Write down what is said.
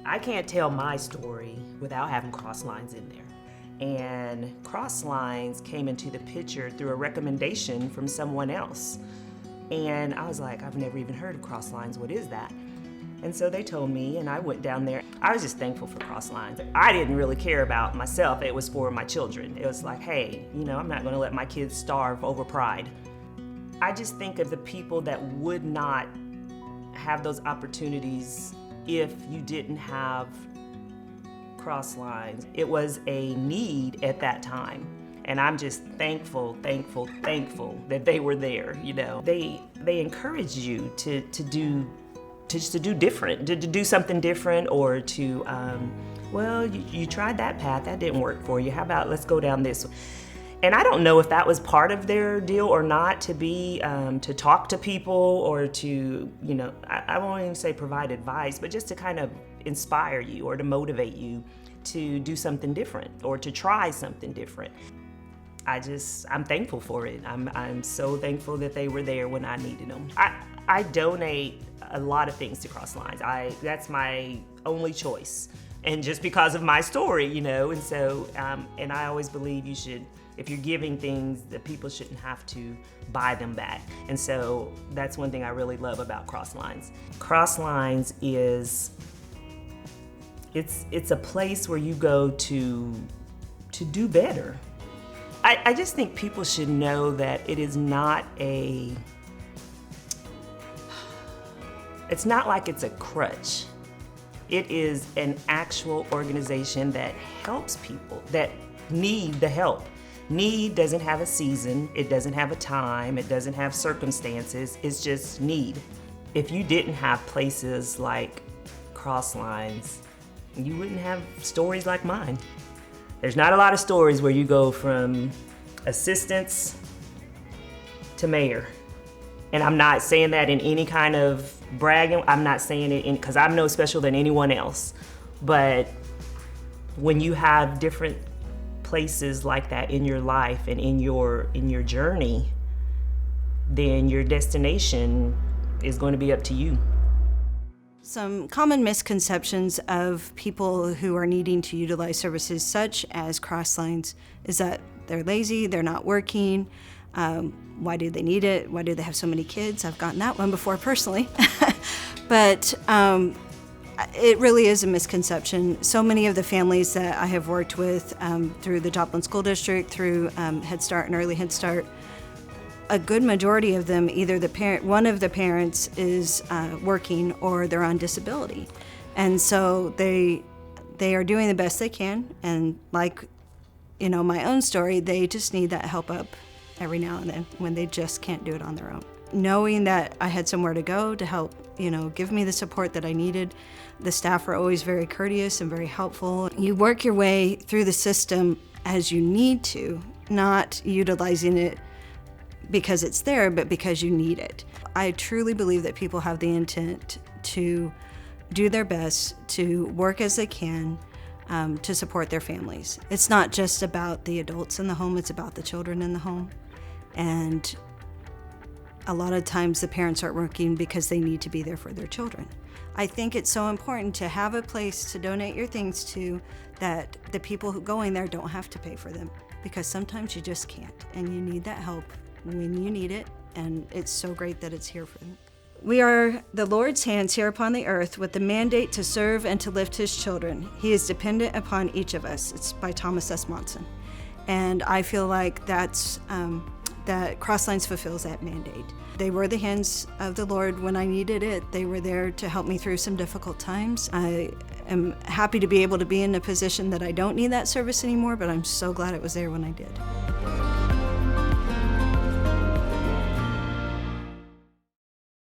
I can't tell my story without having Crosslines in there. And Crosslines came into the picture through a recommendation from someone else. And I was like, I've never even heard of Crosslines, what is that? And so they told me, and I went down there. I was just thankful for Crosslines. I didn't really care about myself, it was for my children. It was like, hey, I'm not gonna let my kids starve over pride. I just think of the people that would not have those opportunities if you didn't have Crosslines. It was a need at that time. And I'm just thankful that they were there, They encourage you to do different, to do something different, or to, you tried that path, that didn't work for you. How about let's go down this one? And I don't know if that was part of their deal or not, to be, to talk to people or to, I won't even say provide advice, but just to kind of inspire you or to motivate you to do something different or to try something different. I'm thankful for it. I'm so thankful that they were there when I needed them. I donate a lot of things to Crosslines. That's my only choice. And just because of my story, and so, and I always believe you should, if you're giving things, that people shouldn't have to buy them back. And so that's one thing I really love about Crosslines. Crosslines is, it's a place where you go to do better. I just think people should know that it's not like it's a crutch. It is an actual organization that helps people that need the help. Need doesn't have a season, it doesn't have a time, it doesn't have circumstances, it's just need. If you didn't have places like Crosslines, you wouldn't have stories like mine. There's not a lot of stories where you go from assistants to mayor. And I'm not saying that in any kind of bragging. I'm not saying it because I'm no special than anyone else. But when you have different places like that in your life and in your journey, then your destination is going to be up to you. Some common misconceptions of people who are needing to utilize services such as Crosslines is that they're lazy, they're not working. Why do they need it? Why do they have so many kids? I've gotten that one before personally. But it really is a misconception. So many of the families that I have worked with through the Joplin School District, through Head Start and Early Head Start, a good majority of them, either one of the parents is working or they're on disability. And so they are doing the best they can. And like, my own story, they just need that help up every now and then when they just can't do it on their own. Knowing that I had somewhere to go to help, give me the support that I needed. The staff are always very courteous and very helpful. You work your way through the system as you need to, not utilizing it because it's there, but because you need it. I truly believe that people have the intent to do their best, to work as they can, to support their families. It's not just about the adults in the home, it's about the children in the home. And a lot of times the parents aren't working because they need to be there for their children. I think it's so important to have a place to donate your things to that the people who go in there don't have to pay for them, because sometimes you just can't, and you need that help when you need it, and it's so great that it's here for them. We are the Lord's hands here upon the earth with the mandate to serve and to lift his children. He is dependent upon each of us. It's by Thomas S. Monson. And I feel like that Crosslines fulfills that mandate. They were the hands of the Lord when I needed it. They were there to help me through some difficult times. I am happy to be able to be in a position that I don't need that service anymore, but I'm so glad it was there when I did.